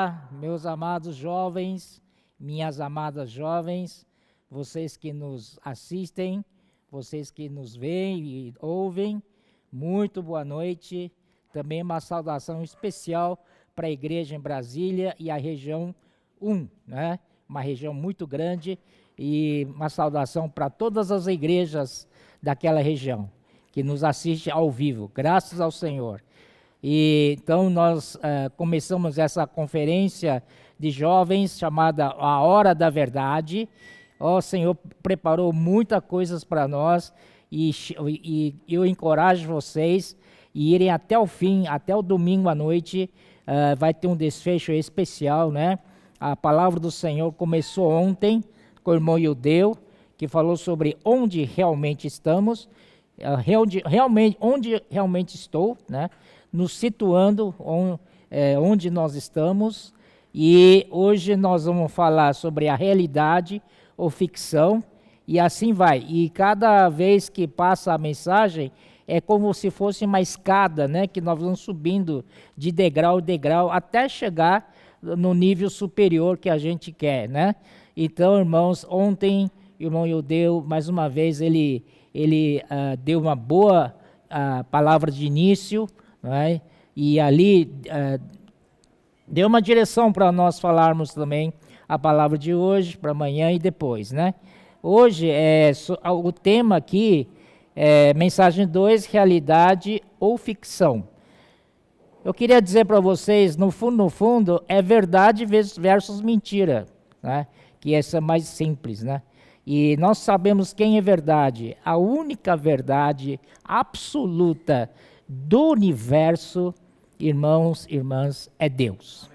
Olá, meus amados jovens, minhas amadas jovens, vocês que nos assistem, vocês que nos veem e ouvem, muito boa noite. Também uma saudação especial para a igreja em Brasília e a região 1, né? Uma região muito grande, e uma saudação para todas as igrejas daquela região que nos assiste ao vivo, graças ao Senhor. E então nós começamos essa conferência de jovens chamada A Hora da Verdade. O Senhor preparou muitas coisas para nós, e eu encorajo vocês a irem até o fim, até o domingo à noite. Vai ter um desfecho especial, né? A palavra do Senhor começou ontem com o irmão Yudeu, que falou sobre onde realmente estamos, onde realmente estou, né? Nos situando onde nós estamos. E hoje nós vamos falar sobre a realidade ou ficção, e assim vai. E cada vez que passa a mensagem, é como se fosse uma escada, né? Que nós vamos subindo de degrau em degrau até chegar no nível superior que a gente quer, né? Então, irmãos, ontem o irmão Yudeu, mais uma vez, ele deu uma boa palavra de início, né? E ali deu uma direção para nós falarmos também a palavra de hoje, para amanhã e depois, né? Hoje, o tema aqui é mensagem 2, realidade ou ficção. Eu queria dizer para vocês, no fundo, é verdade versus mentira, né? Que essa é mais simples, né? E nós sabemos quem é verdade. A única verdade absoluta do universo, irmãos, irmãs, é Deus.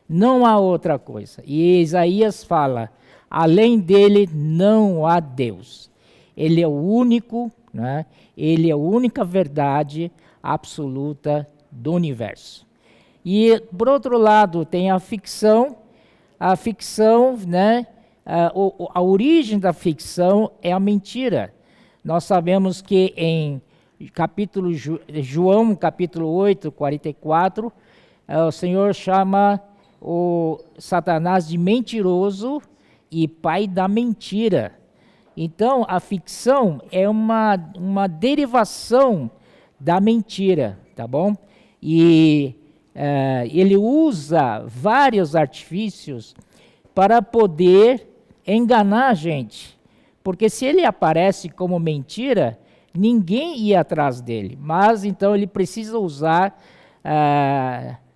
Não há outra coisa. E Isaías fala, além dele não há Deus. Ele é o único, né? Ele é a única verdade absoluta do universo. E, por outro lado, tem a ficção. A ficção, né? A origem da ficção é a mentira. Nós sabemos que em João, capítulo 8, 44, o Senhor chama o Satanás de mentiroso e pai da mentira. Então, a ficção é uma derivação da mentira, tá bom? E ele usa vários artifícios para poder enganar a gente. Porque se ele aparece como mentira, ninguém ia atrás dele. Mas, então, ele precisa usar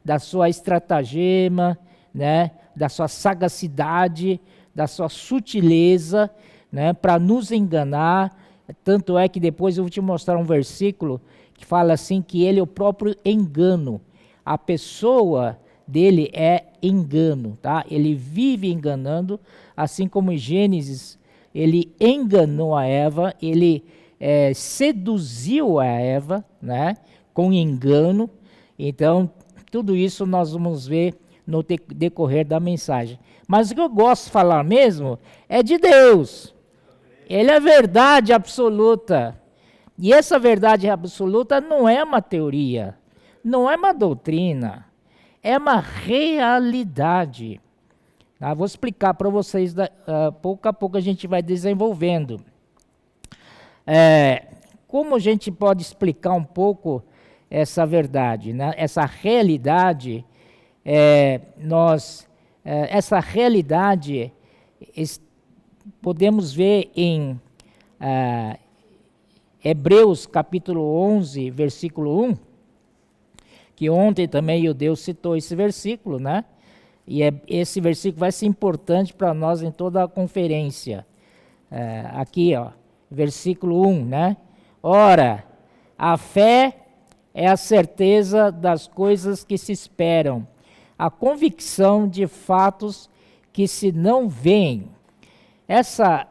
da sua estratagema, né, da sua sagacidade, da sua sutileza, né, para nos enganar. Tanto é que depois eu vou te mostrar um versículo que fala assim, que ele é o próprio engano. A pessoa dele é engano, tá? Ele vive enganando, assim como em Gênesis, ele enganou a Eva, ele seduziu a Eva, né, com engano. Então, tudo isso nós vamos ver no decorrer da mensagem. Mas o que eu gosto de falar mesmo é de Deus. Ele é a verdade absoluta. E essa verdade absoluta não é uma teoria, não é uma doutrina, é uma realidade. Vou explicar para vocês, pouco a pouco a gente vai desenvolvendo. Como a gente pode explicar um pouco essa verdade, né? Essa realidade, essa realidade podemos ver em Hebreus capítulo 11, versículo 1, que ontem também o Deus citou esse versículo, né? E esse versículo vai ser importante para nós em toda a conferência. Aqui, ó, versículo 1, né? Ora, a fé é a certeza das coisas que se esperam, a convicção de fatos que se não veem. Essa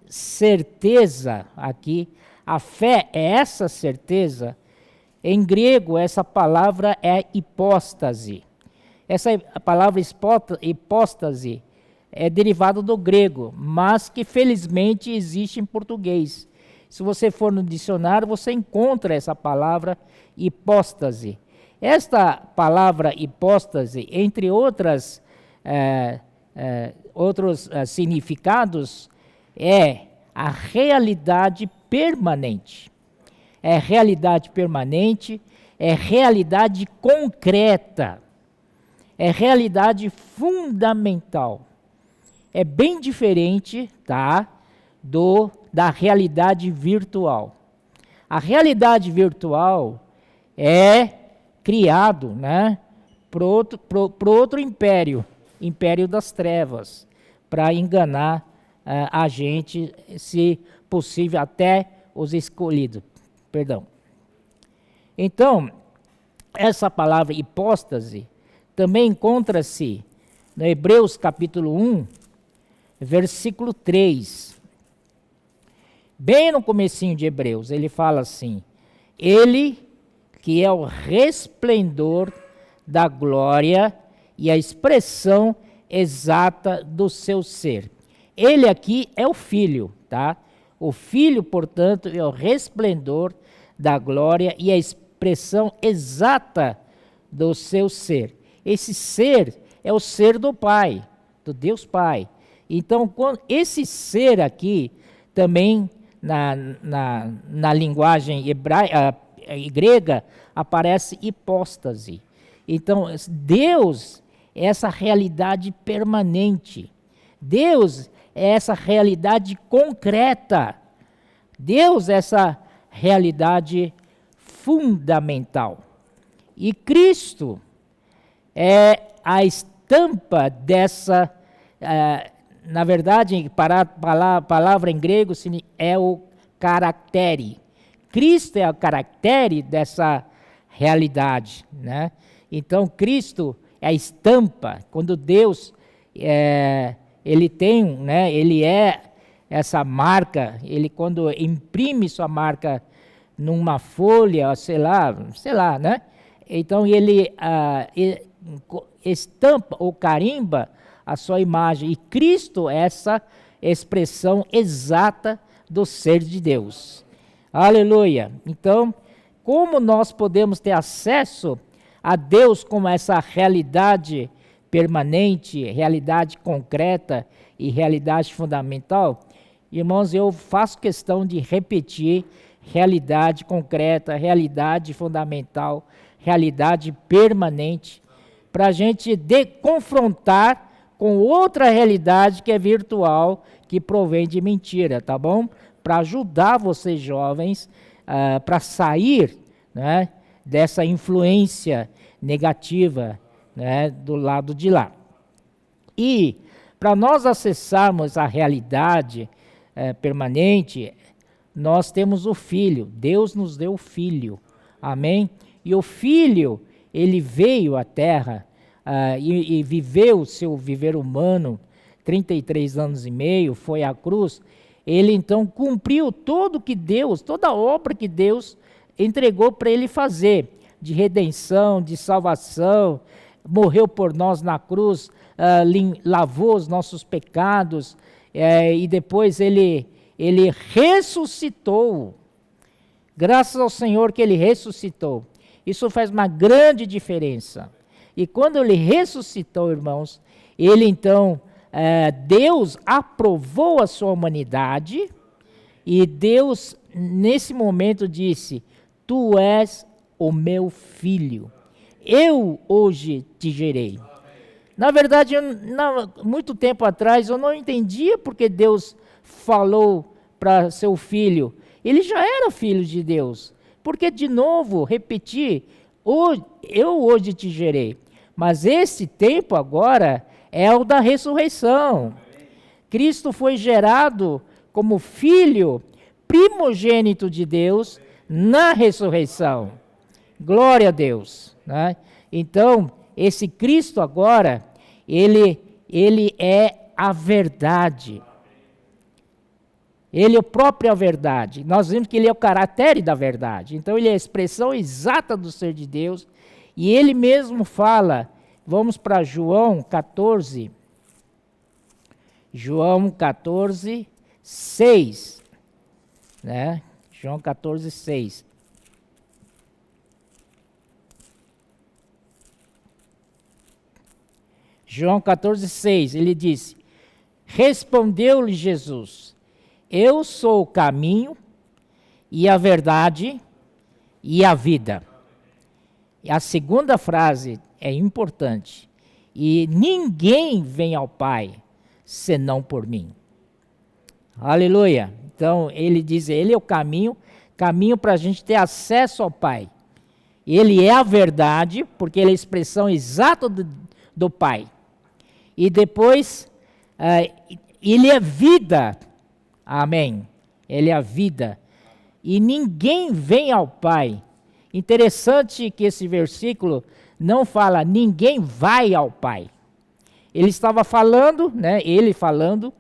certeza aqui, a fé é essa certeza. Em grego, essa palavra é hipóstase. Essa palavra hipóstase é derivada do grego, mas que felizmente existe em português. Se você for no dicionário, você encontra essa palavra hipóstase. Esta palavra hipóstase, entre outros significados, é a realidade permanente. É realidade permanente, é realidade concreta, é realidade fundamental. É bem diferente, tá, da realidade virtual. A realidade virtual é criado, né, pro outro império das trevas, para enganar a gente, se possível, até os escolhidos. Perdão. Então, essa palavra hipóstase também encontra-se no Hebreus capítulo 1, versículo 3. Bem no comecinho de Hebreus, ele fala assim: ele que é o resplendor da glória e a expressão exata do seu ser. Ele aqui é o Filho, tá? O Filho, portanto, é o resplendor da glória e a expressão exata do seu ser. Esse ser é o ser do Pai, do Deus Pai. Então, esse ser aqui, também na linguagem grega, aparece hipóstase. Então, Deus é essa realidade permanente. Deus é essa realidade concreta. Deus é essa realidade fundamental. E Cristo é a estampa dessa, na verdade, a palavra em grego é o caractere. Cristo é o caractere dessa realidade, né? Então, Cristo é a estampa. Quando Deus, ele tem, né, ele é essa marca, ele quando imprime sua marca numa folha, sei lá, né? Então ele estampa ou carimba a sua imagem. E Cristo é essa expressão exata do ser de Deus. Aleluia! Então, como nós podemos ter acesso a Deus como essa realidade permanente, realidade concreta e realidade fundamental? Irmãos, eu faço questão de repetir realidade concreta, realidade fundamental, realidade permanente, para a gente confrontar com outra realidade que é virtual, que provém de mentira, tá bom? Para ajudar vocês jovens para sair, né, dessa influência negativa, né, do lado de lá. E para nós acessarmos a realidade permanente, nós temos o Filho. Deus nos deu o Filho. Amém? E o Filho, ele veio à Terra e viveu o seu viver humano, 33 anos e meio, foi à cruz. Ele então cumpriu tudo que Deus, toda a obra que Deus entregou para ele fazer, de redenção, de salvação, morreu por nós na cruz, lavou os nossos pecados, e depois ele ressuscitou. Graças ao Senhor que ele ressuscitou. Isso faz uma grande diferença. E quando ele ressuscitou, irmãos, ele então, Deus aprovou a sua humanidade, e Deus, nesse momento, disse: tu és o meu filho, eu hoje te gerei. Na verdade, muito tempo atrás, eu não entendia porque Deus falou para seu filho. Ele já era filho de Deus. Porque, de novo, repetir, eu hoje te gerei. Mas esse tempo agora é o da ressurreição. Cristo foi gerado como filho primogênito de Deus na ressurreição. Glória a Deus, né? Então, esse Cristo agora, ele é a verdade. Ele é a própria verdade. Nós vimos que ele é o caráter da verdade. Então, ele é a expressão exata do ser de Deus. E ele mesmo fala, vamos para João 14. João 14, 6. Né? João 14, 6. João 14,6, ele disse: respondeu-lhe Jesus: eu sou o caminho e a verdade e a vida. E a segunda frase é importante: e ninguém vem ao Pai senão por mim. Aleluia. Então ele diz, ele é o caminho para a gente ter acesso ao Pai. Ele é a verdade, porque ele é a expressão exata do Pai. E depois, ele é vida. Amém. Ele é a vida. E ninguém vem ao Pai. Interessante que esse versículo não fala ninguém vai ao Pai. Ele estava falando, né, ele falando,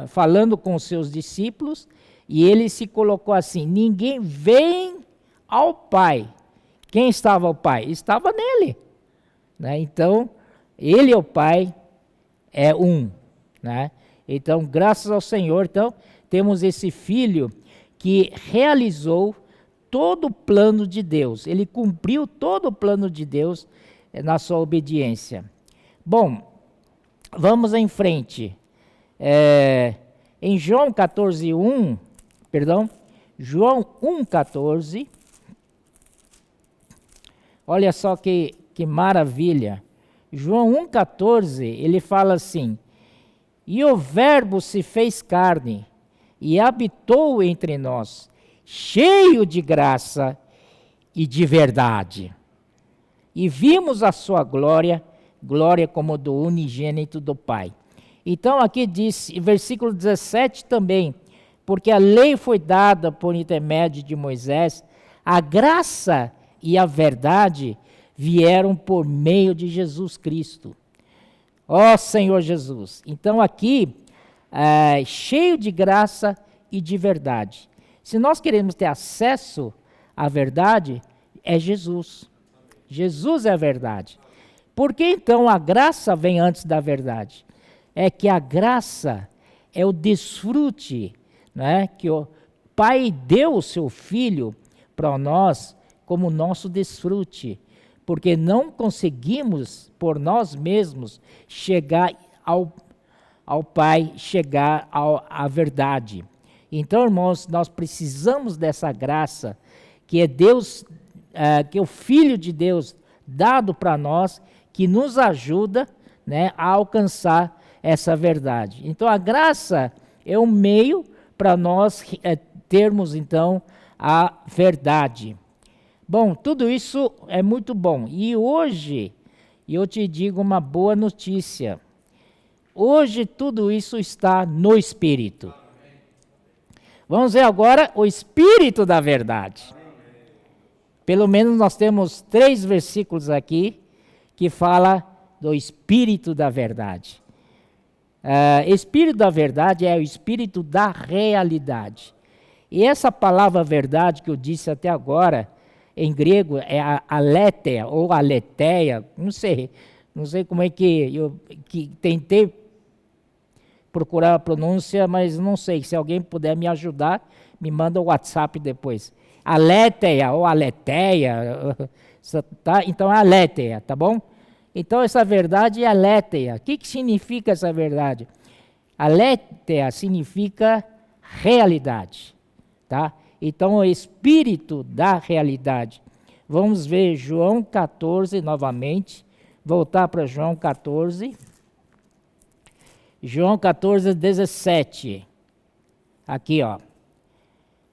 falando com os seus discípulos, e ele se colocou assim: ninguém vem ao Pai. Quem estava ao Pai? Estava nele. Né? Então, ele e o Pai é um. Né? Então, graças ao Senhor, então, temos esse Filho que realizou todo o plano de Deus. Ele cumpriu todo o plano de Deus na sua obediência. Bom, vamos em frente. Em João 14:1, João 1:14, olha só que maravilha. João 1:14, ele fala assim: e o Verbo se fez carne e habitou entre nós, cheio de graça e de verdade. E vimos a sua glória, glória como do unigênito do Pai. Então aqui diz, versículo 17 também, porque a lei foi dada por intermédio de Moisés, a graça e a verdade vieram por meio de Jesus Cristo. Ó Senhor Jesus. Então aqui, cheio de graça e de verdade. Se nós queremos ter acesso à verdade, é Jesus. Jesus é a verdade. Por que então a graça vem antes da verdade? É que a graça é o desfrute, né, que o Pai deu o seu Filho para nós como nosso desfrute, porque não conseguimos por nós mesmos chegar ao Pai, chegar à verdade. Então, irmãos, nós precisamos dessa graça que é Deus, que é o Filho de Deus dado para nós, que nos ajuda, né, a alcançar essa verdade. Então, a graça é um meio para nós termos, então, a verdade. Bom, tudo isso é muito bom. E hoje, eu te digo uma boa notícia. Hoje, tudo isso está no Espírito. Vamos ver agora o Espírito da verdade. Pelo menos nós temos 3 versículos aqui que fala do Espírito da verdade. Espírito da verdade é o Espírito da realidade. E essa palavra verdade que eu disse até agora, em grego, é a aletheia ou aletheia, não sei como é que eu tentei procurar a pronúncia, mas não sei. Se alguém puder me ajudar, me manda o WhatsApp depois. Aletheia ou aletheia, tá? Então é aletheia, tá bom? Então essa verdade é aletheia. O que significa essa verdade? Aletheia significa realidade, tá? Então o Espírito da realidade. Vamos ver João 14 novamente. Voltar para João 14. João 14, 17. Aqui, ó.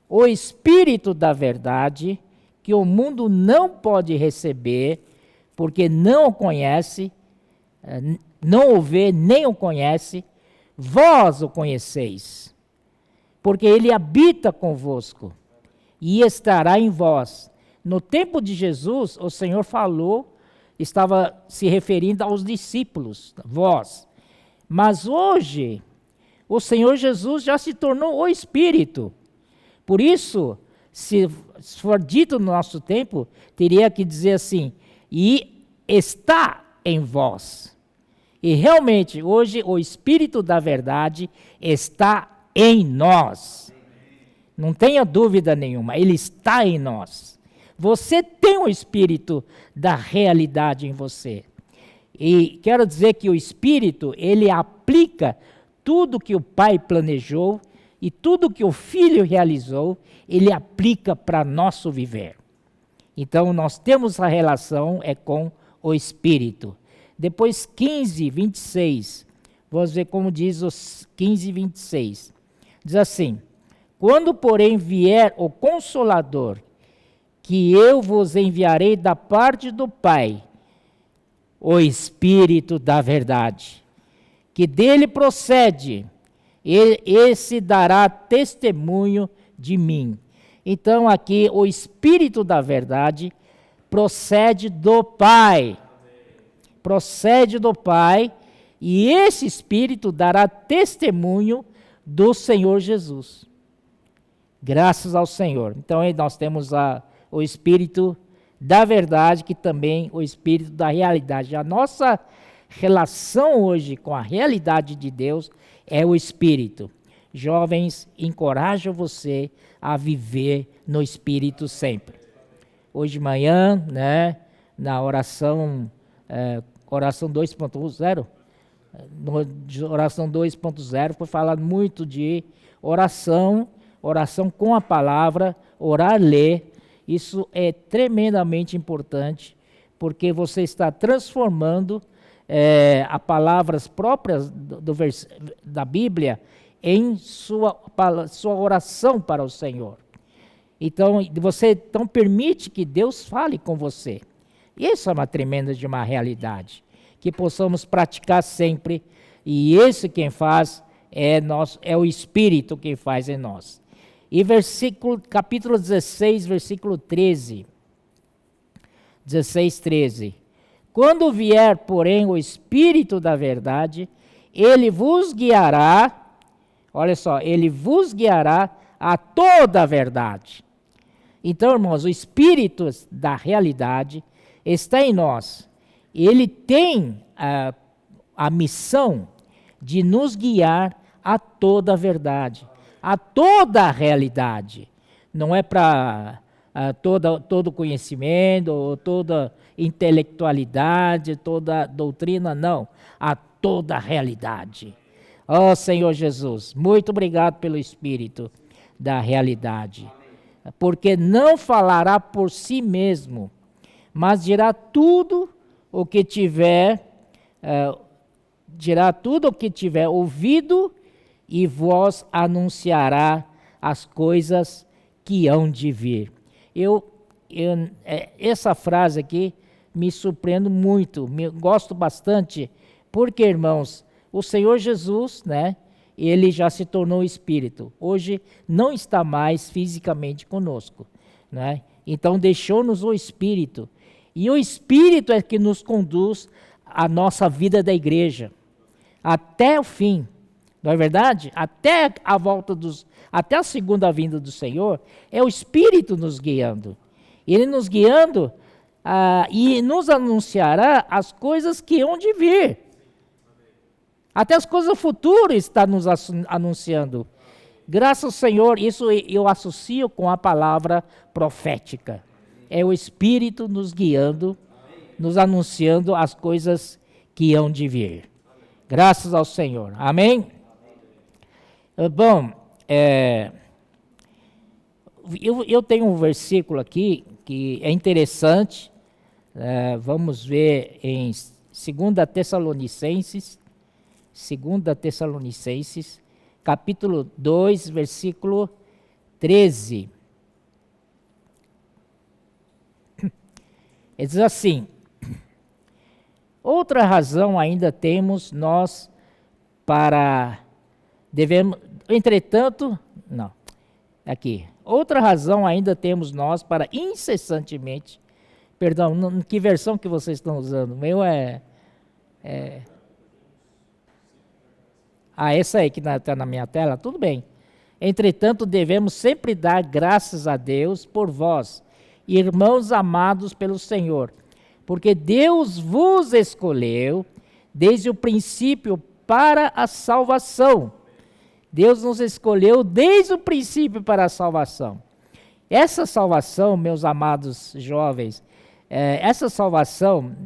O Espírito da verdade, que o mundo não pode receber, porque não o conhece, não o vê, nem o conhece, vós o conheceis, porque ele habita convosco e estará em vós. No tempo de Jesus, o Senhor falou, estava se referindo aos discípulos, vós. Mas hoje, o Senhor Jesus já se tornou o Espírito. Por isso, se for dito no nosso tempo, teria que dizer assim, e está em vós. E realmente, hoje, o Espírito da verdade está em nós. Não tenha dúvida nenhuma, ele está em nós. Você tem o Espírito da realidade em você. E quero dizer que o Espírito, ele aplica tudo que o Pai planejou e tudo que o Filho realizou, ele aplica para nosso viver. Então, nós temos a relação com o Espírito. Depois, 15, 26. Vamos ver como diz os 15, 26. Diz assim: quando, porém, vier o Consolador, que eu vos enviarei da parte do Pai, o Espírito da verdade, que dele procede, esse dará testemunho de mim. Então aqui o Espírito da verdade procede do Pai. Procede do Pai, e esse Espírito dará testemunho do Senhor Jesus. Graças ao Senhor. Então aí nós temos o Espírito da verdade, que também o Espírito da realidade. A nossa relação hoje com a realidade de Deus é o Espírito. Jovens, encorajo você a viver no Espírito sempre. Hoje de manhã, né, na oração 2.0, oração 2.0 foi falado muito de oração com a palavra, orar, ler. Isso é tremendamente importante, porque você está transformando as palavras próprias da Bíblia em sua oração para o Senhor. Então, você permite que Deus fale com você. Isso é uma tremenda de uma realidade, que possamos praticar sempre, e esse quem faz é o Espírito quem faz em nós. E capítulo 16, versículo 13. 16, 13. Quando vier, porém, o Espírito da verdade, ele vos guiará, olha só, ele vos guiará a toda a verdade. Então, irmãos, o Espírito da realidade está em nós. Ele tem a missão de nos guiar a toda a verdade, a toda a realidade. Não é para todo conhecimento, ou toda intelectualidade, toda doutrina, não. A toda a realidade. Ó Senhor Jesus, muito obrigado pelo Espírito da realidade. Porque não falará por si mesmo, mas dirá tudo o que tiver ouvido, e vos anunciará as coisas que hão de vir. Essa frase aqui me surpreende muito, gosto bastante, porque, irmãos, o Senhor Jesus, né, ele já se tornou Espírito. Hoje não está mais fisicamente conosco, né? Então deixou-nos o Espírito. E o Espírito é que nos conduz à nossa vida da igreja, até o fim. Não é verdade? Até a segunda vinda do Senhor, é o Espírito nos guiando. Ele nos guiando e nos anunciará as coisas que hão de vir. Até as coisas futuras está nos anunciando. Graças ao Senhor, isso eu associo com a palavra profética. É o Espírito nos guiando, nos anunciando as coisas que hão de vir. Graças ao Senhor. Amém? Bom, eu tenho um versículo aqui que é interessante. Vamos ver em 2 Tessalonicenses, capítulo 2, versículo 13. Ele diz assim: outra razão ainda temos nós outra razão ainda temos nós para incessantemente, perdão, que versão que vocês estão usando? O meu essa aí que está na minha tela, tudo bem. Entretanto, devemos sempre dar graças a Deus por vós, irmãos amados pelo Senhor, porque Deus vos escolheu desde o princípio para a salvação. Deus nos escolheu desde o princípio para a salvação. Essa salvação, meus amados jovens, essa salvação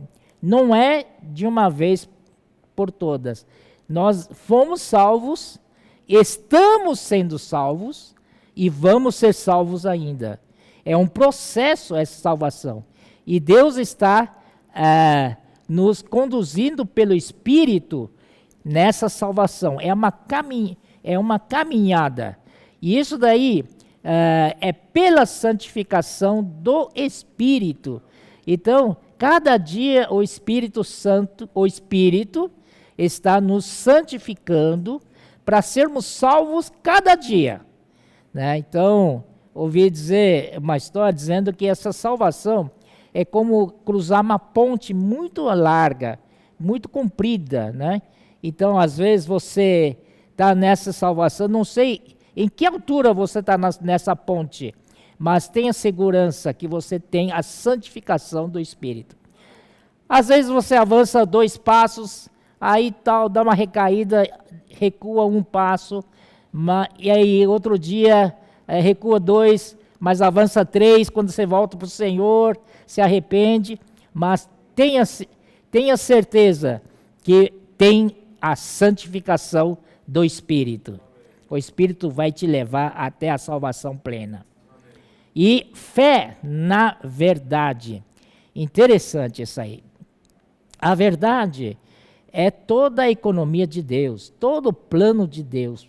não é de uma vez por todas. Nós fomos salvos, estamos sendo salvos e vamos ser salvos ainda. É um processo essa salvação. E Deus está nos conduzindo pelo Espírito nessa salvação. É uma caminhada. E isso daí é pela santificação do Espírito. Então, cada dia o Espírito Santo, o Espírito está nos santificando para sermos salvos cada dia. Né? Então, ouvi dizer uma história dizendo que essa salvação é como cruzar uma ponte muito larga, muito comprida, né? Então, às vezes, você está nessa salvação, não sei em que altura você está nessa ponte, mas tenha segurança que você tem a santificação do Espírito. Às vezes você avança 2 passos, aí tal, dá uma recaída, recua 1 passo, e aí outro dia recua 2, mas avança 3, quando você volta para o Senhor, se arrepende, mas tenha certeza que tem a santificação do Espírito. O Espírito vai te levar até a salvação plena. E fé na verdade. Interessante isso aí. A verdade é toda a economia de Deus, todo o plano de Deus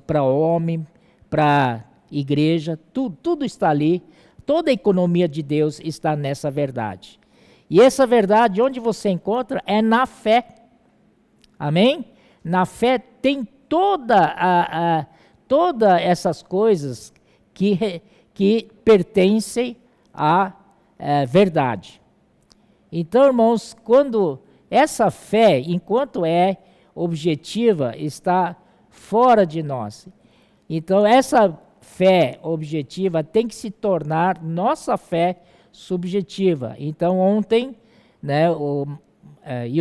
para o homem, para a igreja, tudo está ali. Toda a economia de Deus está nessa verdade. E essa verdade, onde você encontra, é na fé. Amém? Na fé tem todas essas coisas que pertencem à verdade. Então, irmãos, quando essa fé, enquanto é objetiva, está fora de nós. Então, essa fé objetiva tem que se tornar nossa fé subjetiva. Então, ontem, né, o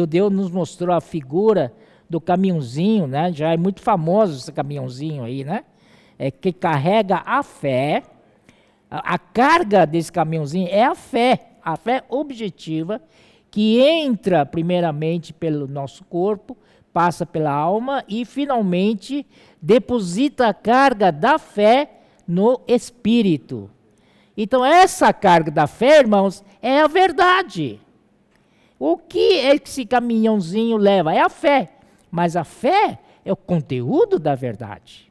Deus nos mostrou a figura do caminhãozinho, né? Já é muito famoso esse caminhãozinho aí, né? Que carrega a fé. A carga desse caminhãozinho é a fé objetiva, que entra primeiramente pelo nosso corpo, passa pela alma e finalmente deposita a carga da fé no Espírito. Então essa carga da fé, irmãos, é a verdade. O que esse caminhãozinho leva? É a fé. Mas a fé é o conteúdo da verdade.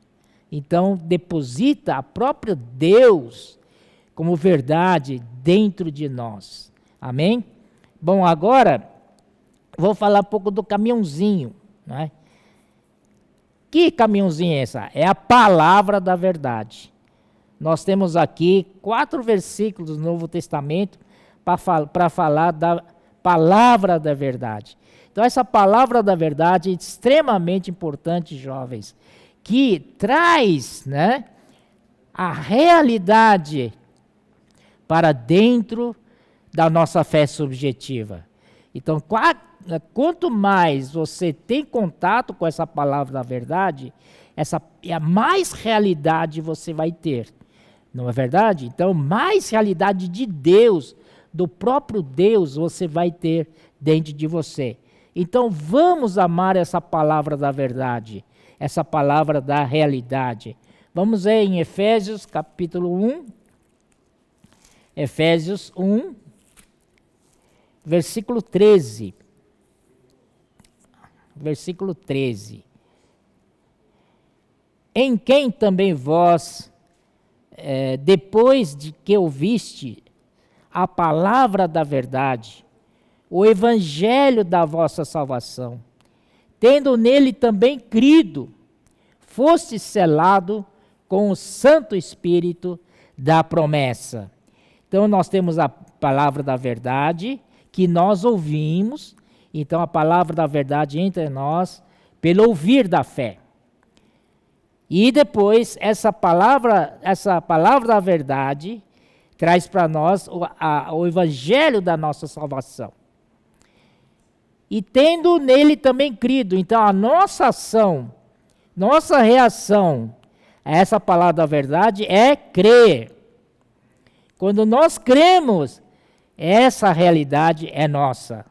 Então deposita a própria Deus como verdade dentro de nós. Amém? Bom, agora vou falar um pouco do caminhãozinho. Né? Que caminhãozinho é essa? É a palavra da verdade. Nós temos aqui 4 versículos do Novo Testamento para falar da palavra da verdade. Então, essa palavra da verdade é extremamente importante, jovens, que traz, né, a realidade para dentro da nossa fé subjetiva. Então, quanto mais você tem contato com essa palavra da verdade, mais realidade você vai ter. Não é verdade? Então, mais realidade de Deus, do próprio Deus, você vai ter dentro de você. Então, vamos amar essa palavra da verdade, essa palavra da realidade. Vamos ver em Efésios capítulo 1. Efésios 1, versículo 13. Versículo 13. Em quem também vós, depois de que ouviste a palavra da verdade, o evangelho da vossa salvação, tendo nele também crido, foste selado com o Santo Espírito da promessa. Então nós temos a palavra da verdade que nós ouvimos. Então a palavra da verdade entra em nós pelo ouvir da fé. E depois essa palavra da verdade traz para nós o evangelho da nossa salvação. E tendo nele também crido. Então a nossa ação, nossa reação a essa palavra da verdade é crer. Quando nós cremos, essa realidade é nossa.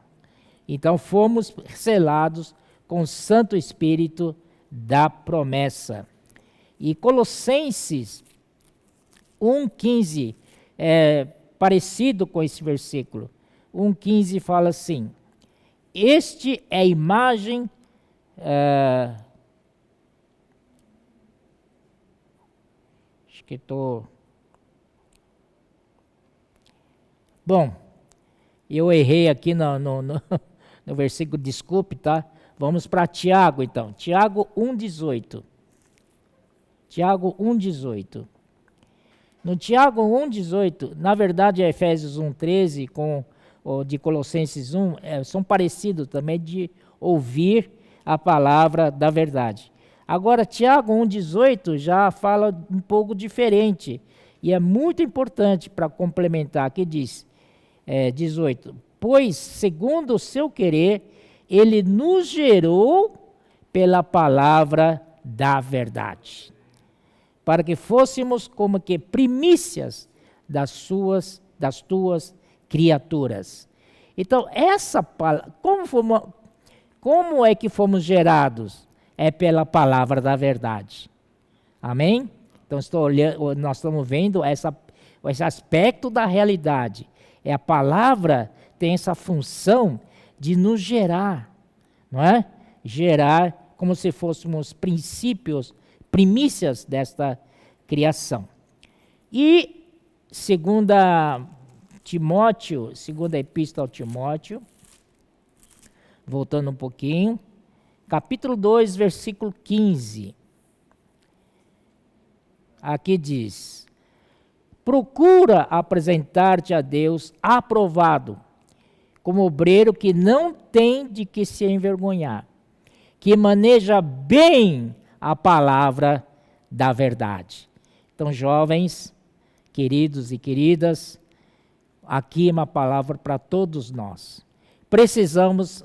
Então fomos selados com o Santo Espírito da promessa. E Colossenses 1,15 é parecido com esse versículo. 1,15 fala assim: este é a imagem acho que estou... Bom, eu errei aqui no versículo, desculpe, tá? Vamos para Tiago, então. Tiago 1,18. Tiago 1,18. No Tiago 1,18, na verdade, Efésios 1,13 com o de Colossenses 1, são parecidos também de ouvir a palavra da verdade. Agora, Tiago 1,18 já fala um pouco diferente, e é muito importante para complementar, que diz, 18, pois, segundo o seu querer, ele nos gerou pela palavra da verdade, para que fôssemos como que primícias das tuas criaturas. Então, essa palavra, como é que fomos gerados? É pela palavra da verdade. Amém? Então, nós estamos vendo esse aspecto da realidade. A palavra tem essa função de nos gerar, não é? Gerar como se fôssemos primícias desta criação. E segunda epístola ao Timóteo, voltando um pouquinho, capítulo 2, versículo 15. Aqui diz: procura apresentar-te a Deus aprovado, como obreiro que não tem de que se envergonhar, que maneja bem a palavra da verdade. Então, jovens, queridos e queridas, aqui é uma palavra para todos nós. Precisamos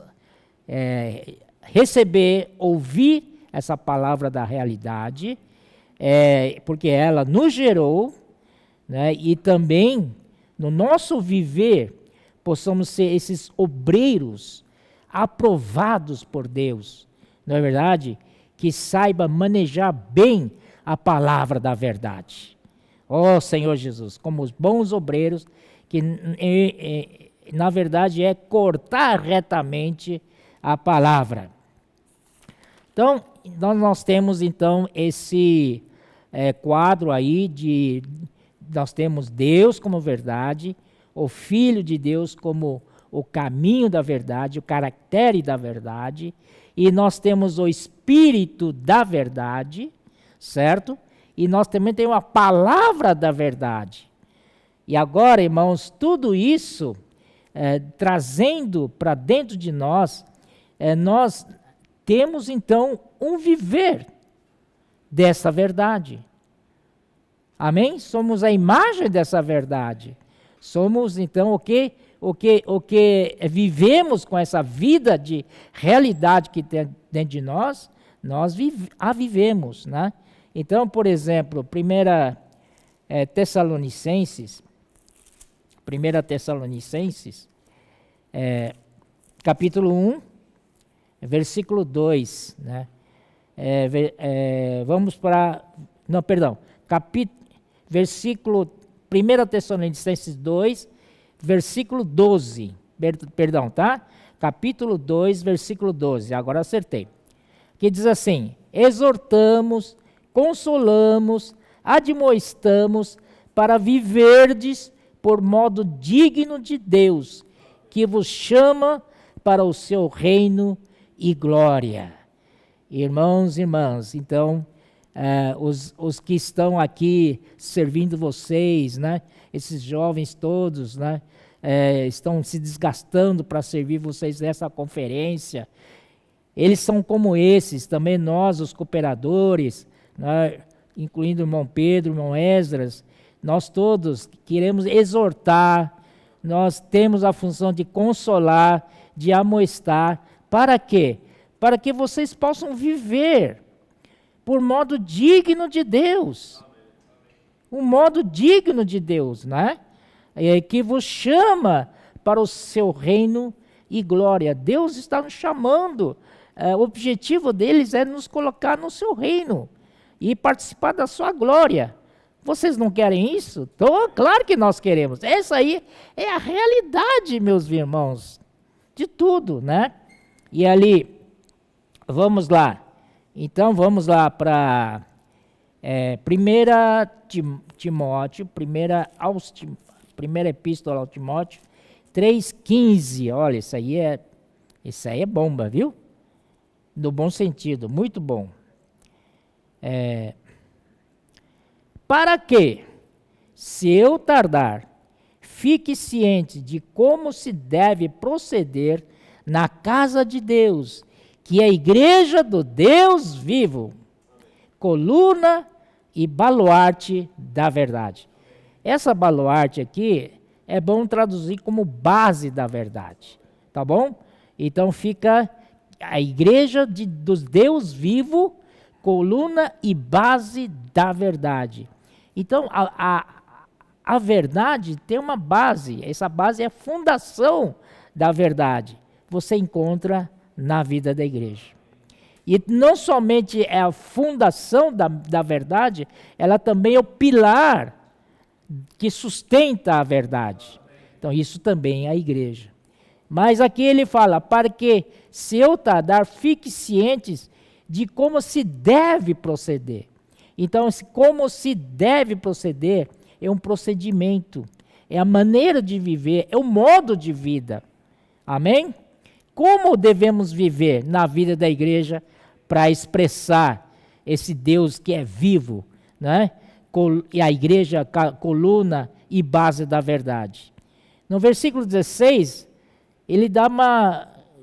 receber, ouvir essa palavra da realidade, porque ela nos gerou, né, e também no nosso viver possamos ser esses obreiros aprovados por Deus, não é verdade? Que saiba manejar bem a palavra da verdade. Ó Senhor Jesus, como os bons obreiros, que na verdade é cortar retamente a palavra. Então, nós temos então esse quadro aí nós temos Deus como verdade, o Filho de Deus como o caminho da verdade, o caractere da verdade, e nós temos o Espírito da verdade, certo? E nós também temos a palavra da verdade. E agora, irmãos, tudo isso trazendo para dentro de nós, nós temos então um viver dessa verdade. Amém? Somos a imagem dessa verdade. Somos então o que vivemos com essa vida de realidade que tem dentro de nós, a vivemos, né? Então, por exemplo, 1 Tessalonicenses, capítulo 1, versículo 2, né? Vamos para... Não, perdão. Versículo 1 Tessalonicenses 2, versículo 12. Perdão, tá? Capítulo 2, versículo 12. Agora acertei. Que diz assim: exortamos, consolamos, admoestamos para viverdes por modo digno de Deus, que vos chama para o seu reino e glória. Irmãos e irmãs, então, os que estão aqui servindo vocês, né? Esses jovens todos, né? Estão se desgastando para servir vocês nessa conferência. Eles são como esses, também nós, os cooperadores, né? Incluindo o irmão Pedro, o irmão Esdras, nós todos queremos exortar, nós temos a função de consolar, de amoestar. Para quê? Para que vocês possam viver por modo digno de Deus. Um modo digno de Deus, né? Que vos chama para o seu reino e glória. Deus está nos chamando. O objetivo deles é nos colocar no seu reino e participar da sua glória. Vocês não querem isso? Então, claro que nós queremos. Essa aí é a realidade, meus irmãos, de tudo, né? E ali, vamos lá. Então, vamos lá para 1 Timóteo, primeira epístola ao Timóteo, 3,15. Olha, isso aí é bomba, viu? No bom sentido, muito bom. Para que, se eu tardar, fique ciente de como se deve proceder na casa de Deus, que é a igreja do Deus vivo, coluna e baluarte da verdade. Essa baluarte aqui é bom traduzir como base da verdade, tá bom? Então fica a igreja do Deus vivo, coluna e base da verdade. Então a verdade tem uma base, essa base é a fundação da verdade. Você encontra na vida da igreja. E não somente é a fundação da verdade, ela também é o pilar que sustenta a verdade. Então, isso também é a igreja. Mas aqui ele fala, para que, se eu tardar, fique cientes de como se deve proceder. Então, como se deve proceder é um procedimento, é a maneira de viver, é o modo de vida. Amém? Como devemos viver na vida da igreja para expressar esse Deus que é vivo, né? E a igreja, coluna e base da verdade. No versículo 16, ele dá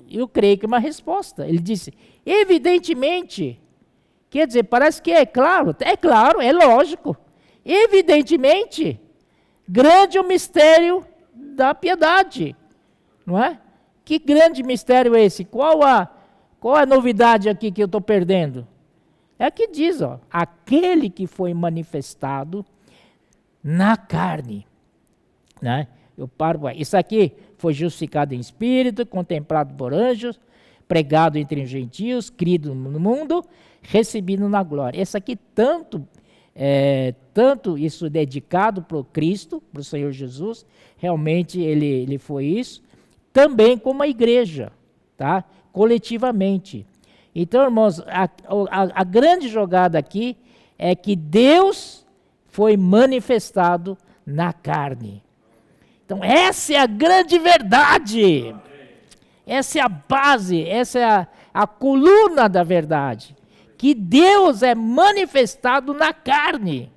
eu creio que uma resposta. Ele disse, evidentemente, quer dizer, parece que é claro, é lógico. Evidentemente, grande é o mistério da piedade, não é? Que grande mistério é esse? Qual a novidade aqui que eu estou perdendo? É que diz, aquele que foi manifestado na carne, né? Isso aqui foi justificado em espírito, contemplado por anjos, pregado entre os gentios, crido no mundo, recebido na glória. Esse aqui tanto isso dedicado para o Cristo, para o Senhor Jesus, realmente ele foi isso, também como a igreja, tá? Coletivamente. Então, irmãos, a grande jogada aqui é que Deus foi manifestado na carne. Então, essa é a grande verdade. Essa é a base, essa é a coluna da verdade. Que Deus é manifestado na carne.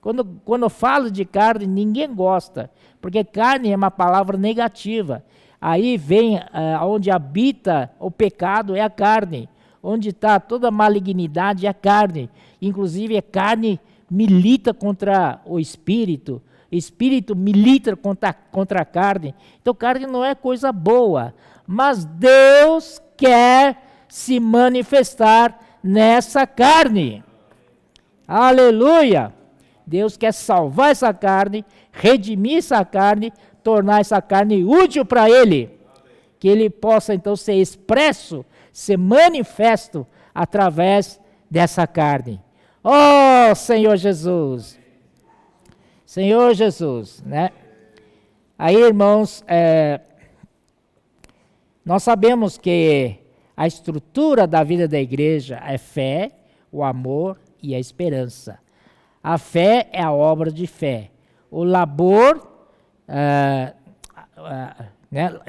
Quando eu falo de carne, ninguém gosta, porque carne é uma palavra negativa. Aí vem onde habita o pecado é a carne. Onde está toda a malignidade é a carne. Inclusive a carne milita contra o espírito milita contra a carne. Então carne não é coisa boa. Mas Deus quer se manifestar nessa carne. Aleluia! Deus quer salvar essa carne, redimir essa carne, tornar essa carne útil para Ele. Que Ele possa então ser expresso, ser manifesto através dessa carne. Oh, Senhor Jesus! Senhor Jesus, né? Aí, irmãos, nós sabemos que a estrutura da vida da igreja é fé, o amor e a esperança. A fé é a obra de fé. O labor é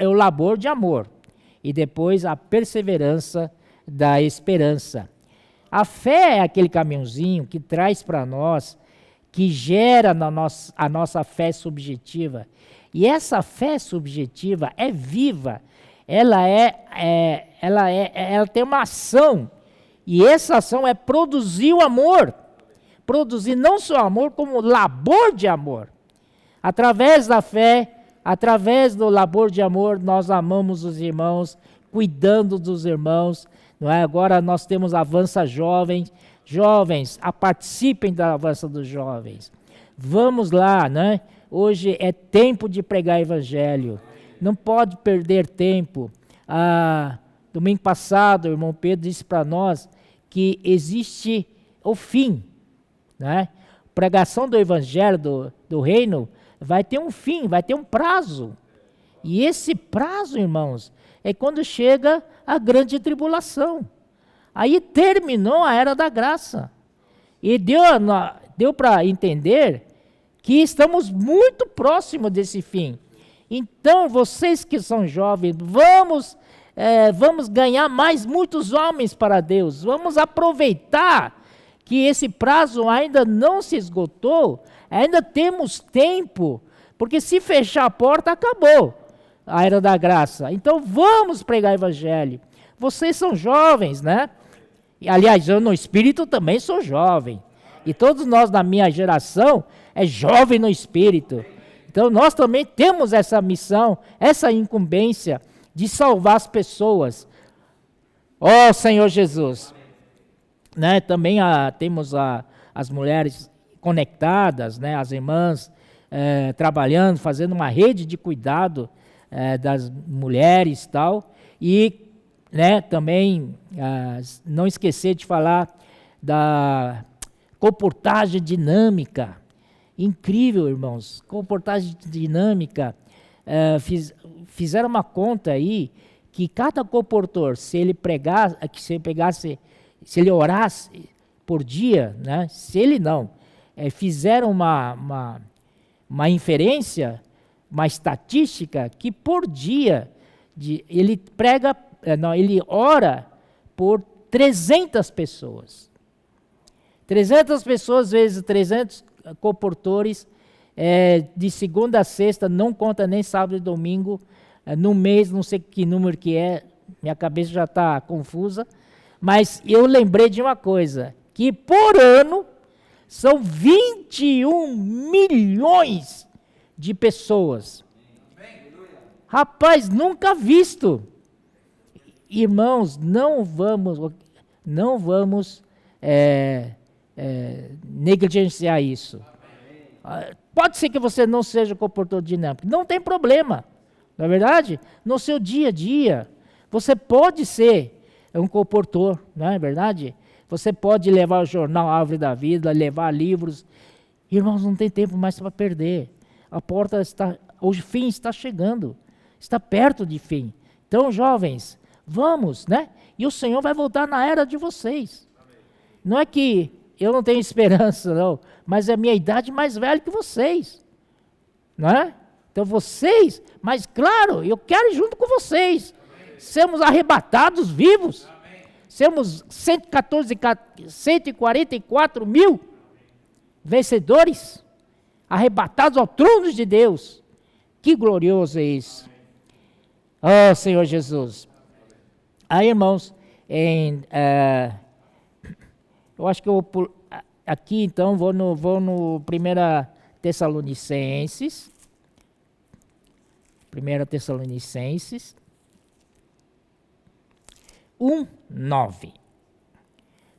o labor de amor. E depois a perseverança da esperança. A fé é aquele caminhozinho que traz para nós, que gera a nossa fé subjetiva. E essa fé subjetiva é viva. Ela tem uma ação. E essa ação é produzir o amor. Produzir não só amor, como labor de amor. Através da fé, através do labor de amor, nós amamos os irmãos, cuidando dos irmãos. Não é? Agora nós temos Avança Jovens. Jovens, participem da Avança dos Jovens. Vamos lá, né? Hoje é tempo de pregar evangelho. Não pode perder tempo. Domingo passado, o irmão Pedro disse para nós que existe o fim, né? Pregação do evangelho do reino vai ter um fim, vai ter um prazo. E esse prazo, irmãos, é quando chega a grande tribulação. Aí terminou a era da graça. E deu para entender que estamos muito próximos desse fim. Então, vocês que são jovens, vamos ganhar muitos homens para Deus. Vamos aproveitar que esse prazo ainda não se esgotou, ainda temos tempo, porque se fechar a porta, acabou a era da graça. Então, vamos pregar o evangelho. Vocês são jovens, né? E, aliás, eu no espírito também sou jovem. E todos nós da minha geração é jovem no espírito. Então, nós também temos essa missão, essa incumbência de salvar as pessoas. Ó Senhor Jesus. Né? Também temos as mulheres conectadas, né? As irmãs trabalhando, fazendo uma rede de cuidado das mulheres e tal. E, né, também não esquecer de falar da comportagem dinâmica. Incrível, irmãos. Comportagem dinâmica. Fizeram uma conta aí que cada comportor, se ele orasse por dia, né? Se ele não, fizeram uma inferência, uma estatística que por dia ele ora por 300 pessoas. 300 pessoas vezes 300 comportores, de segunda a sexta, não conta nem sábado e domingo, no mês, não sei que número que é, minha cabeça já está confusa, mas eu lembrei de uma coisa, que por ano são 21 milhões de pessoas. Rapaz, nunca visto. Irmãos, não vamos negligenciar isso. Pode ser que você não seja comportador dinâmico, não tem problema, não é verdade? No seu dia a dia, você pode ser um comportador, não é verdade? Você pode levar o jornal Árvore da Vida, levar livros. Irmãos, não tem tempo mais para perder. O fim está chegando, está perto de fim. Então, jovens, vamos, né? E o Senhor vai voltar na era de vocês. Não é que eu não tenho esperança, não, mas é a minha idade mais velha que vocês, não é? Então vocês, mas claro, eu quero ir junto com vocês, sermos arrebatados vivos, sermos 144 mil vencedores, arrebatados ao trono de Deus. Que glorioso é isso! Oh, Senhor Jesus! Aí, irmãos, eu acho que eu vou aqui, então, vou no 1 Tessalonicenses. 1 Tessalonicenses 1:9.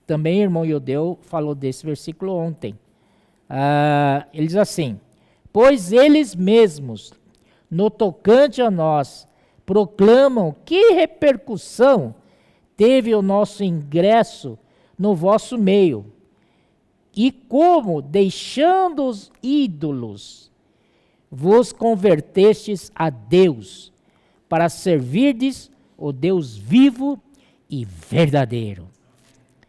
Também o irmão Iodeu falou desse versículo ontem. Ele diz assim: pois eles mesmos, no tocante a nós, proclamam que repercussão teve o nosso ingresso no vosso meio, e como, deixando os ídolos, vos convertestes a Deus, para servirdes o Deus vivo e verdadeiro.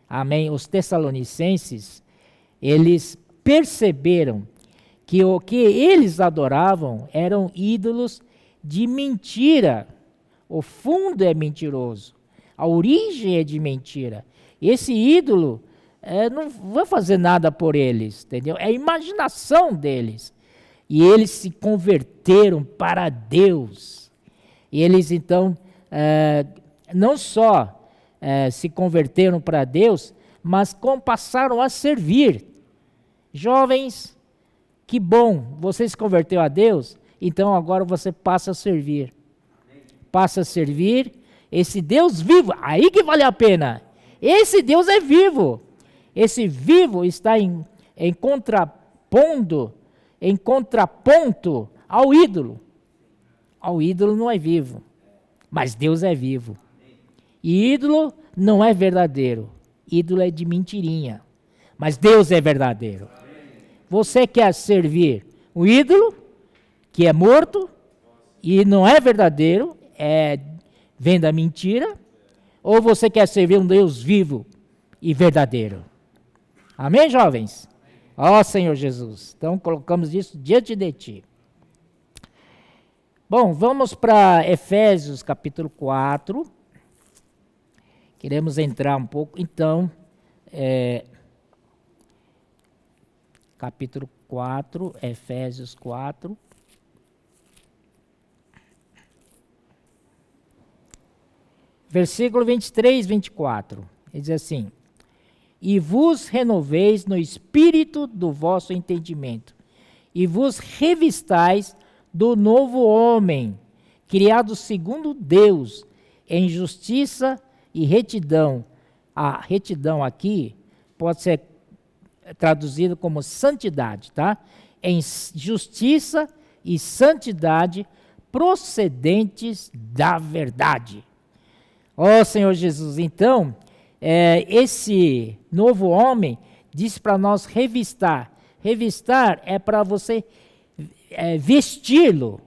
Amém? Os tessalonicenses, eles perceberam que o que eles adoravam eram ídolos de mentira. O fundo é mentiroso, a origem é de mentira. Esse ídolo não vai fazer nada por eles, entendeu? É a imaginação deles. E eles se converteram para Deus. E eles, então, não só se converteram para Deus, mas passaram a servir. Jovens, que bom, você se converteu a Deus, então agora você passa a servir. Passa a servir esse Deus vivo, aí que vale a pena. Esse Deus é vivo. Esse vivo está em contraponto ao ídolo. Ao ídolo não é vivo. mas Deus é vivo. E ídolo não é verdadeiro. Ídolo é de mentirinha. Mas Deus é verdadeiro. Você quer servir o ídolo, que é morto, e não é verdadeiro, vem da mentira, ou você quer servir um Deus vivo e verdadeiro? Amém, jovens? Ó Senhor Jesus. Então colocamos isso diante de ti. Bom, vamos para Efésios capítulo 4. Queremos entrar um pouco, então, capítulo 4, Efésios 4. Versículo 23, 24. Ele diz assim: e vos renoveis no espírito do vosso entendimento, e vos revistais do novo homem, criado segundo Deus, em justiça e retidão. A retidão aqui pode ser traduzida como santidade, tá? Em justiça e santidade procedentes da verdade. Ó Senhor Jesus, então, esse novo homem diz para nós revistar. Revistar é para você vesti-lo,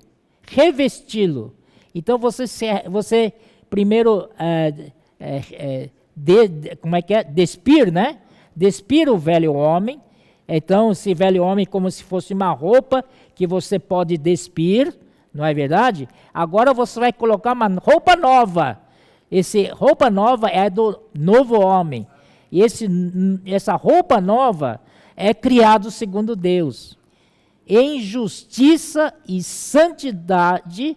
revesti-lo. Então você primeiro despir, né? Despir o velho homem. Então, esse velho homem é como se fosse uma roupa que você pode despir, não é verdade? Agora você vai colocar uma roupa nova. Essa roupa nova é do novo homem. E essa roupa nova é criado segundo Deus, em justiça e santidade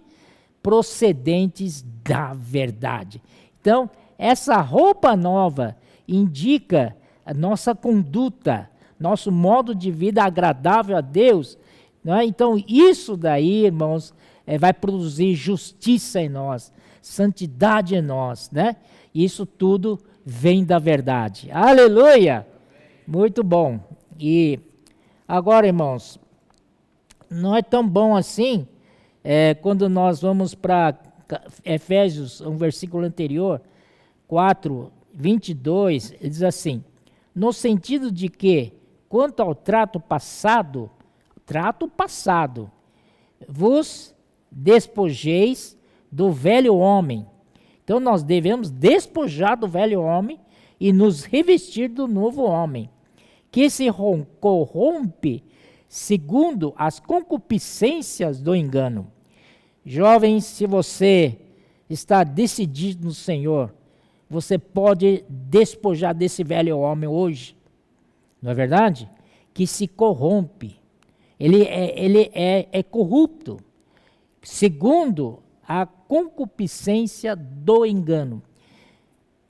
procedentes da verdade. Então, essa roupa nova indica a nossa conduta, nosso modo de vida agradável a Deus. Não é? Então, isso daí, irmãos, vai produzir justiça em nós, santidade em nós, né? Isso tudo vem da verdade. Aleluia! Muito bom. E agora, irmãos, não é tão bom assim quando nós vamos para Efésios, um versículo anterior, 4, 22, ele diz assim: no sentido de que, quanto ao trato passado, vos despojeis do velho homem. Então nós devemos despojar do velho homem e nos revestir do novo homem, que se corrompe segundo as concupiscências do engano. Jovens, se você está decidido no Senhor, você pode despojar desse velho homem hoje, não é verdade? Que se corrompe, ele é corrupto, segundo a concupiscência do engano.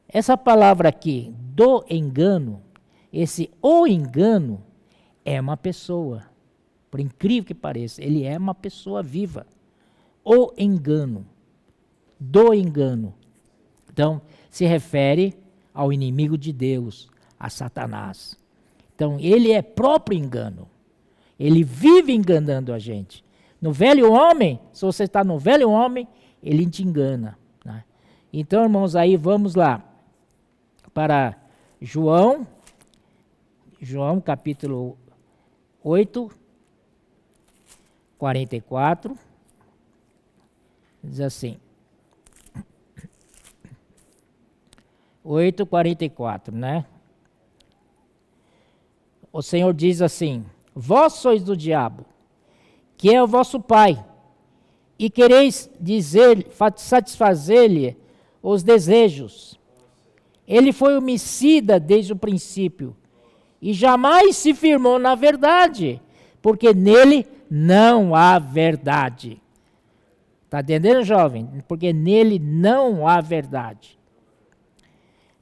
Essa palavra aqui, do engano, o engano é uma pessoa, por incrível que pareça, ele é uma pessoa viva. O engano, do engano. Então, se refere ao inimigo de Deus, a Satanás. Então, ele é próprio engano. Ele vive enganando a gente. No velho homem, se você está no velho homem, ele te engana. Né? Então, irmãos, aí vamos lá para João capítulo 8, 44. Diz assim, 8:44, né? O Senhor diz assim: vós sois do diabo, que é o vosso pai, e quereis satisfazer-lhe os desejos. Ele foi homicida desde o princípio, e jamais se firmou na verdade, porque nele não há verdade. Está entendendo, jovem? Porque nele não há verdade.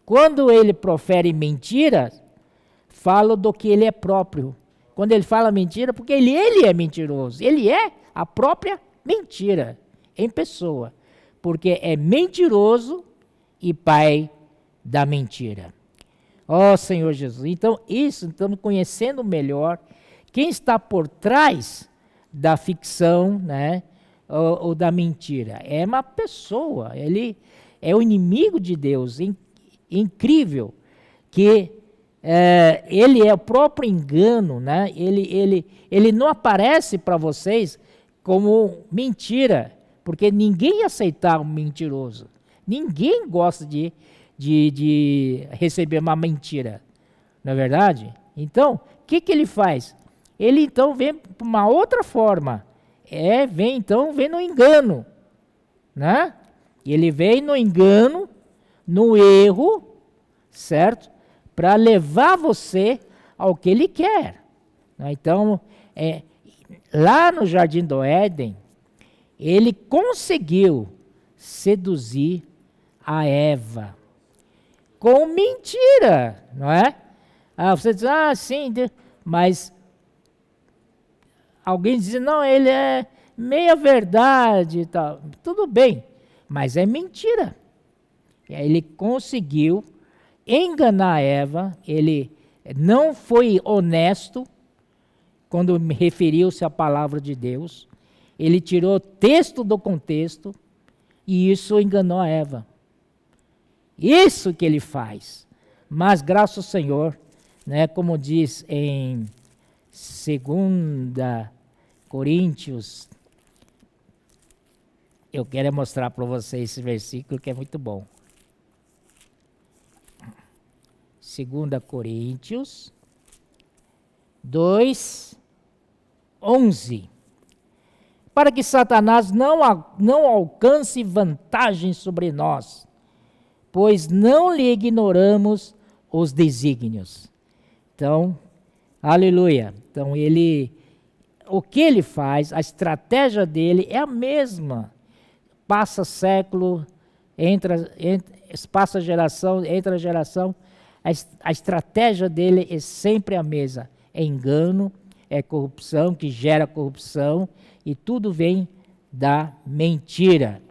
Quando ele profere mentira, fala do que ele é próprio. Quando ele fala mentira, porque ele é mentiroso. Ele é a própria mentira em pessoa. Porque é mentiroso e pai da mentira. Ó Senhor Jesus. Então, isso, estamos conhecendo melhor quem está por trás da ficção, né? o da mentira? É uma pessoa, ele é o inimigo de Deus, incrível, que ele é o próprio engano, né? Ele não aparece para vocês como mentira, porque ninguém aceitar um mentiroso. Ninguém gosta de receber uma mentira, não é verdade? Então, o que ele faz? Ele então vem por uma outra forma. Vem no engano, né? Ele vem no engano, no erro, certo? Para levar você ao que ele quer. Então, lá no Jardim do Éden, ele conseguiu seduzir a Eva com mentira, não é? Você diz, sim, mas alguém diz, não, ele é meia verdade e tal. Tudo bem, mas é mentira. Ele conseguiu enganar Eva, ele não foi honesto quando referiu-se à palavra de Deus. Ele tirou o texto do contexto e isso enganou a Eva. Isso que ele faz. Mas graças ao Senhor, né, como diz em 2 Coríntios, eu quero mostrar para vocês esse versículo que é muito bom. 2 Coríntios 2:11. Para que Satanás não alcance vantagem sobre nós, pois não lhe ignoramos os desígnios. Então, aleluia. Então, o que ele faz, a estratégia dele é a mesma. Passa século, passa geração, entra geração, a estratégia dele é sempre a mesma. É engano, é corrupção, que gera corrupção, e tudo vem da mentira.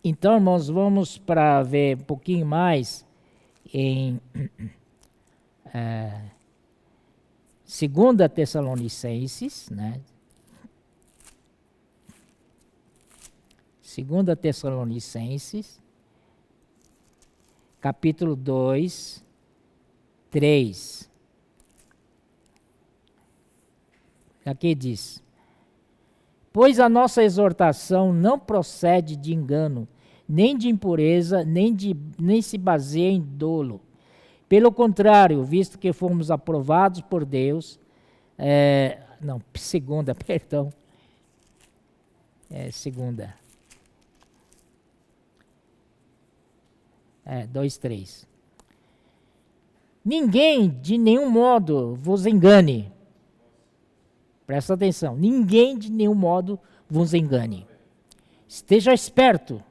Então, irmãos, vamos para ver um pouquinho mais em 2 Tessalonicenses, né? 2 Tessalonicenses, capítulo 2, 3. Aqui diz: pois a nossa exortação não procede de engano, nem de impureza, nem se baseia em dolo. Pelo contrário, visto que fomos aprovados por Deus, segunda, 2:3. Ninguém de nenhum modo vos engane. Presta atenção, ninguém de nenhum modo vos engane. Esteja esperto,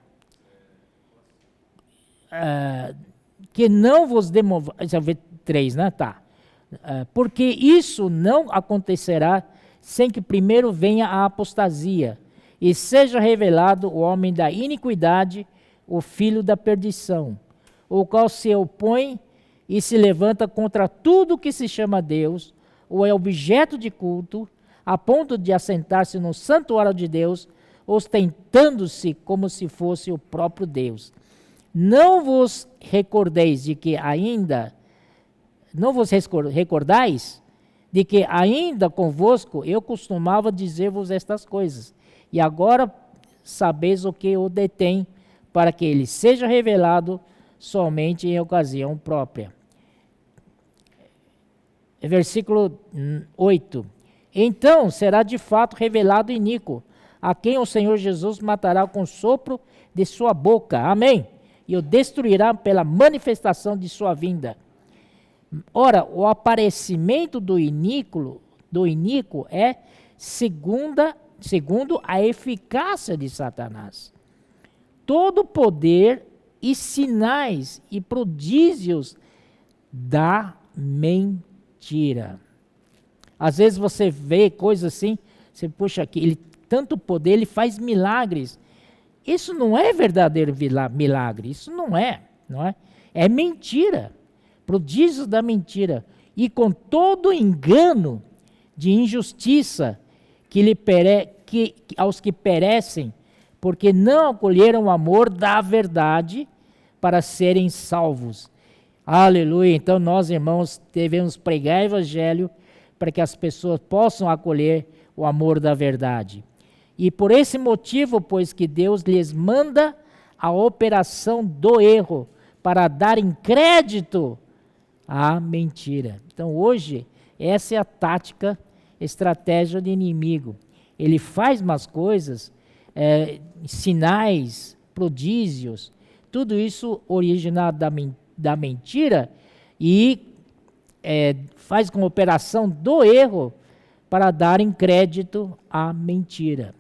que não vos demova. 3, né? Tá. Porque isso não acontecerá sem que primeiro venha a apostasia e seja revelado o homem da iniquidade, o filho da perdição, o qual se opõe e se levanta contra tudo que se chama Deus, ou é objeto de culto, a ponto de assentar-se no santuário de Deus, ostentando-se como se fosse o próprio Deus. Não vos recordais de que ainda convosco eu costumava dizer-vos estas coisas, e agora sabeis o que o detém, para que ele seja revelado somente em ocasião própria. Versículo 8. Então será de fato revelado iníquo, a quem o Senhor Jesus matará com o sopro de sua boca. Amém. E o destruirá pela manifestação de sua vinda. Ora, o aparecimento do iníquo é segundo a eficácia de Satanás. Todo poder e sinais e prodígios da mentira. Às vezes você vê coisas assim, você puxa aqui, ele tanto poder, ele faz milagres. Isso não é verdadeiro milagre, isso não é. É mentira, prodígios da mentira. E com todo engano de injustiça aos que perecem, porque não acolheram o amor da verdade para serem salvos. Aleluia. Então nós, irmãos, devemos pregar o evangelho para que as pessoas possam acolher o amor da verdade. E por esse motivo, pois que Deus lhes manda a operação do erro, para darem crédito à mentira. Então hoje, essa é a tática, estratégia do inimigo. Ele faz umas coisas, sinais, prodígios, tudo isso originado da mentira e faz com a operação do erro para darem crédito à mentira.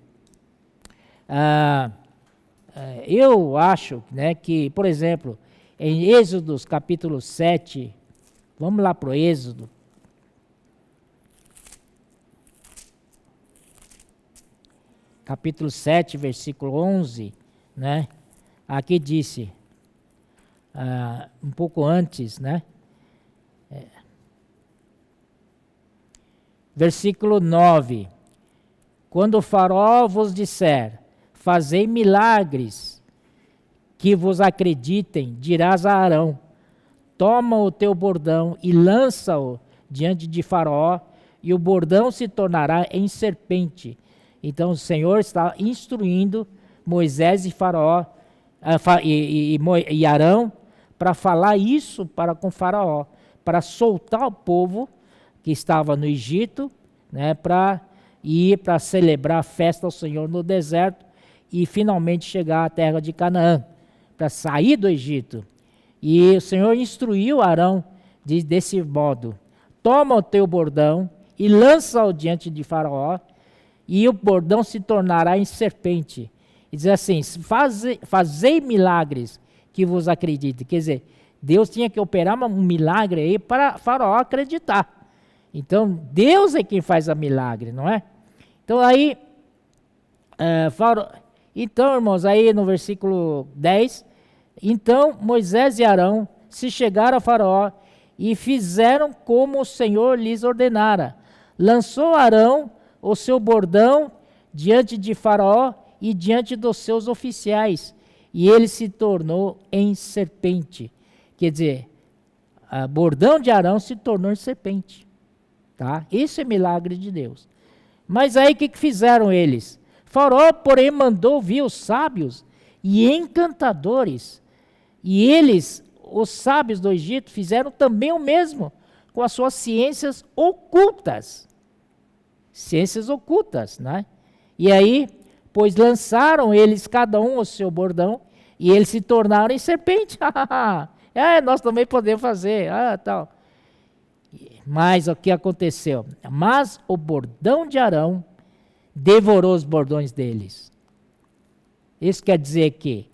Eu acho, né, que, por exemplo, em Êxodo capítulo 7, vamos lá para o Êxodo. Capítulo 7, versículo 11, né? Aqui disse, um pouco antes, né? Versículo 9. Quando o Faraó vos disser, fazei milagres, que vos acreditem, dirás a Arão, toma o teu bordão e lança-o diante de Faraó, e o bordão se tornará em serpente. Então o Senhor está instruindo Moisés e Faraó, e Arão, para falar isso com Faraó, para soltar o povo que estava no Egito, né, para ir para celebrar a festa ao Senhor no deserto e finalmente chegar à terra de Canaã, para sair do Egito. E o Senhor instruiu Arão desse modo: toma o teu bordão e lança-o diante de Faraó, e o bordão se tornará em serpente. E diz assim: fazei milagres que vos acreditem. Quer dizer, Deus tinha que operar um milagre aí para Faraó acreditar. Então, Deus é quem faz a milagre, não é? Então, aí, então, irmãos, aí no versículo 10, então Moisés e Arão se chegaram a Faraó e fizeram como o Senhor lhes ordenara. Lançou Arão o seu bordão diante de Faraó e diante dos seus oficiais, e ele se tornou em serpente. Quer dizer, o bordão de Arão se tornou em serpente. Tá? Isso é milagre de Deus. Mas aí o que fizeram eles? Faraó, porém, mandou vir os sábios e encantadores. E eles, os sábios do Egito, fizeram também o mesmo com as suas ciências ocultas. Ciências ocultas, né? E aí, pois lançaram eles cada um o seu bordão e eles se tornaram em serpente. Nós também podemos fazer, tal. Mas o que aconteceu? Mas o bordão de Arão devorou os bordões deles. Isso quer dizer que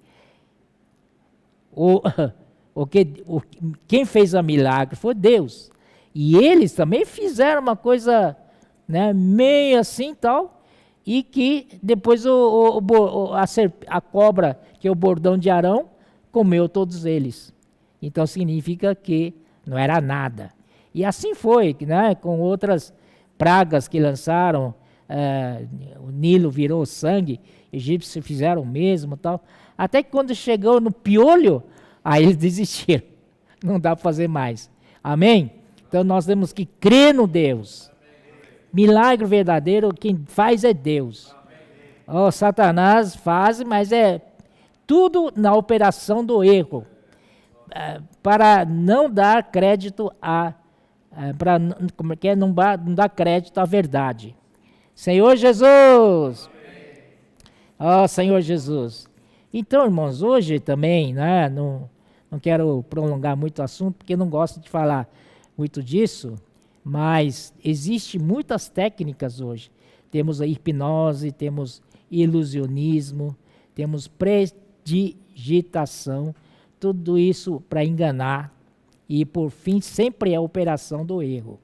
quem fez o milagre foi Deus. E eles também fizeram uma coisa, né, meio assim tal, e que depois a cobra, que é o bordão de Arão, comeu todos eles. Então significa que não era nada. E assim foi, né, com outras pragas que lançaram, o Nilo virou sangue, egípcios fizeram o mesmo, tal. Até que quando chegou no piolho, aí eles desistiram. Não dá para fazer mais. Amém? Então nós temos que crer no Deus. Milagre verdadeiro, quem faz é Deus. Satanás faz, mas é tudo na operação do erro. Para não dar crédito não dar crédito à verdade. Senhor Jesus! Senhor Jesus! Então, irmãos, hoje também, né, não quero prolongar muito o assunto, porque não gosto de falar muito disso, mas existem muitas técnicas hoje. Temos a hipnose, temos ilusionismo, temos predigitação, tudo isso para enganar. E, por fim, sempre é a operação do erro.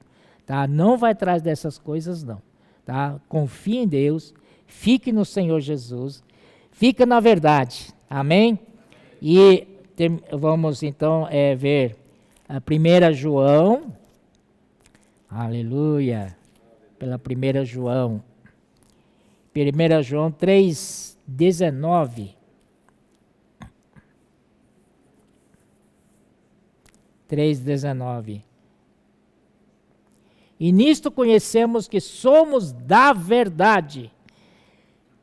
Tá? Não vai atrás dessas coisas, não. Tá? Confie em Deus, fique no Senhor Jesus, fica na verdade. Amém? E vamos, então, ver a 1 João. Aleluia. Pela 1 João. 1 João 3,19. 3,19. E nisto conhecemos que somos da verdade,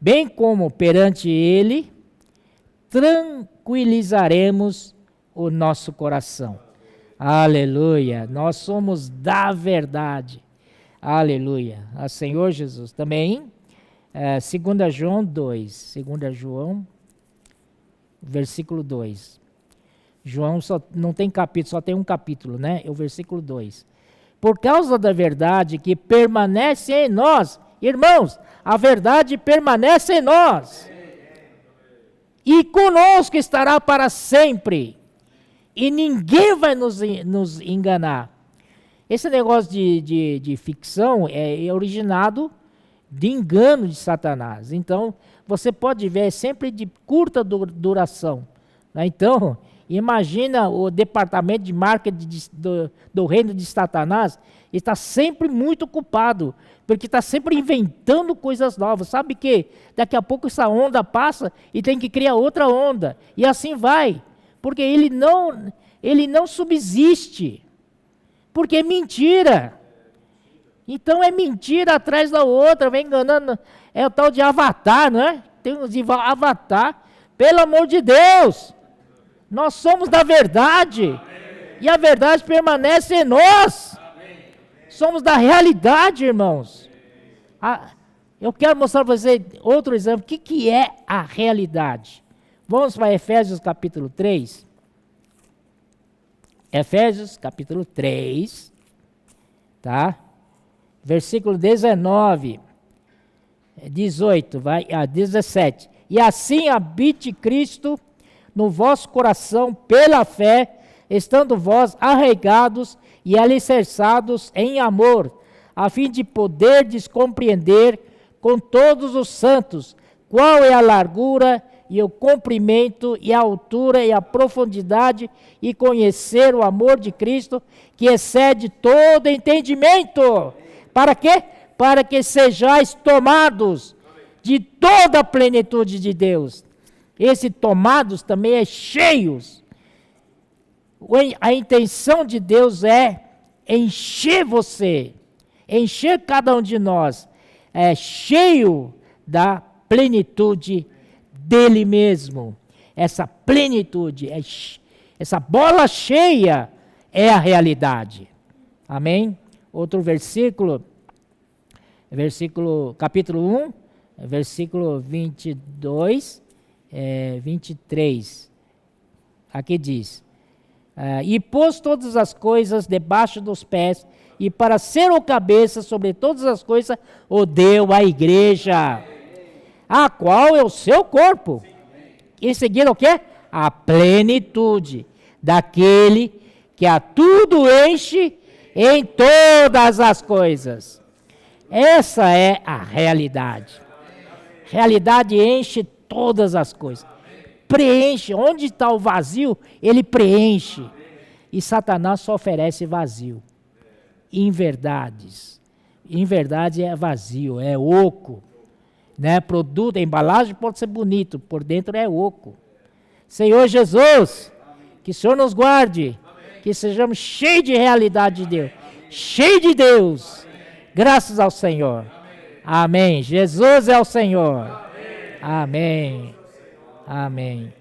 bem como perante Ele tranquilizaremos o nosso coração. Aleluia, nós somos da verdade. Aleluia, a Senhor Jesus. Também, 2 João 2, 2 João, versículo 2. João só não tem capítulo, só tem um capítulo, né? É o versículo 2. Por causa da verdade que permanece em nós, irmãos, a verdade permanece em nós. E conosco estará para sempre. E ninguém vai nos enganar. Esse negócio de ficção é originado de engano de Satanás. Então, você pode ver, é sempre de curta duração. Né? Então, imagina o departamento de marketing do reino de Satanás, está sempre muito ocupado, porque está sempre inventando coisas novas. Sabe que daqui a pouco essa onda passa e tem que criar outra onda. E assim vai, porque ele não subsiste, porque é mentira. Então é mentira atrás da outra, vem enganando. É o tal de Avatar, não é? Tem uns de Avatar. Pelo amor de Deus, nós somos da verdade. Amém. E a verdade permanece em nós. Amém. Somos da realidade, irmãos. Eu quero mostrar para você outro exemplo. O que é a realidade? Vamos para Efésios capítulo 3. Efésios capítulo 3, tá? Versículo 19, 18, vai a 17. E assim habite Cristo no vosso coração pela fé, estando vós arraigados e alicerçados em amor, a fim de poderdes compreender com todos os santos qual é a largura e o comprimento e a altura e a profundidade, e conhecer o amor de Cristo, que excede todo entendimento. Para quê? Para que sejais tomados de toda a plenitude de Deus. Esse tomados também é cheios. A intenção de Deus é encher você, encher cada um de nós, cheio da plenitude dele mesmo. Essa plenitude, essa bola cheia é a realidade. Amém? Outro versículo, capítulo 1, versículo 22, 23. Aqui diz: e pôs todas as coisas debaixo dos pés, e para ser o cabeça sobre todas as coisas, o deu à igreja, a qual é o seu corpo. Em seguida o quê? A plenitude daquele que a tudo enche em todas as coisas. Essa é a realidade. Realidade enche todas as coisas. Preenche. Onde está o vazio, ele preenche. E Satanás só oferece vazio. Inverdades. Inverdade é vazio, é oco. Né? Produto, a embalagem pode ser bonito, por dentro é oco. Senhor Jesus, que o Senhor nos guarde. Que sejamos cheios de realidade de Deus. Cheios de Deus. Graças ao Senhor. Amém. Jesus é o Senhor. Amém. Amém.